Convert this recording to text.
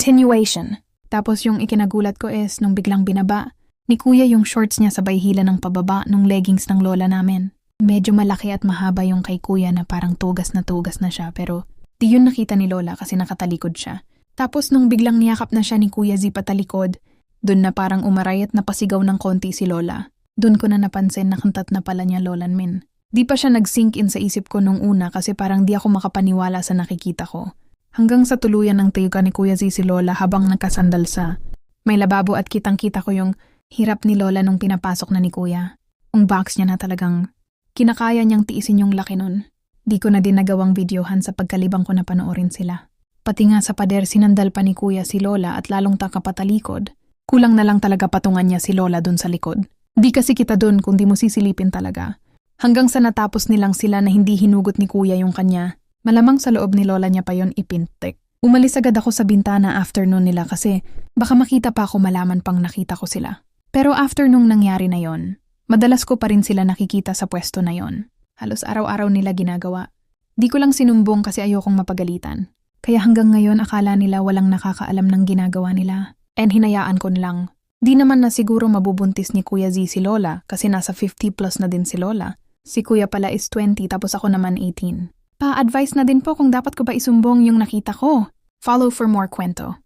Continuation. Tapos yung ikinagulat ko is nung biglang binaba ni kuya yung shorts niya sabay hila ng pababa nung leggings ng lola namin. Medyo malaki at mahaba yung kay kuya na parang tugas na siya pero di yun nakita ni lola kasi nakatalikod siya. Tapos nung biglang niyakap na siya ni Kuya Z patalikod, dun na parang umaray at napasigaw ng konti si lola. Dun ko na napansin na kantat na pala niya lolan min. Di pa siya nag-sink in sa isip ko nung una kasi parang di ako makapaniwala sa nakikita ko. Hanggang sa tuluyan ng tayukan ni Kuya Z si lola habang nakasandal sa may lababo at kitang-kita ko yung hirap ni lola nung pinapasok na ni kuya. Ang box niya na talagang kinakaya niyang tiisin yung laki nun. Di ko na din nagawang videohan sa pagkalibang ko na panoorin sila. Pati nga sa pader sinandal pa ni kuya si lola at lalong takapatalikod. Kulang na lang talaga patungan niya si lola dun sa likod. Di kasi kita dun kung di mo sisilipin talaga. Hanggang sa natapos nilang sila na hindi hinugot ni kuya yung kanya. Malamang sa loob ni lola niya pa yon ipintek. Umalis agad ako sa bintana after nun nila kasi baka makita pa ako malaman pang nakita ko sila. Pero after nung nangyari na yon, madalas ko pa rin sila nakikita sa pwesto na yon. Halos araw-araw nila ginagawa. Di ko lang sinumbong kasi ayokong mapagalitan. Kaya hanggang ngayon akala nila walang nakakaalam ng ginagawa nila. And hinayaan ko lang. Di naman na siguro mabubuntis ni Kuya Z si Lola kasi nasa 50 plus na din si Lola. Si Kuya pala is 20 tapos ako naman 18. Pa-advise na din po kung dapat ko ba isumbong yung nakita ko. Follow for more kwento.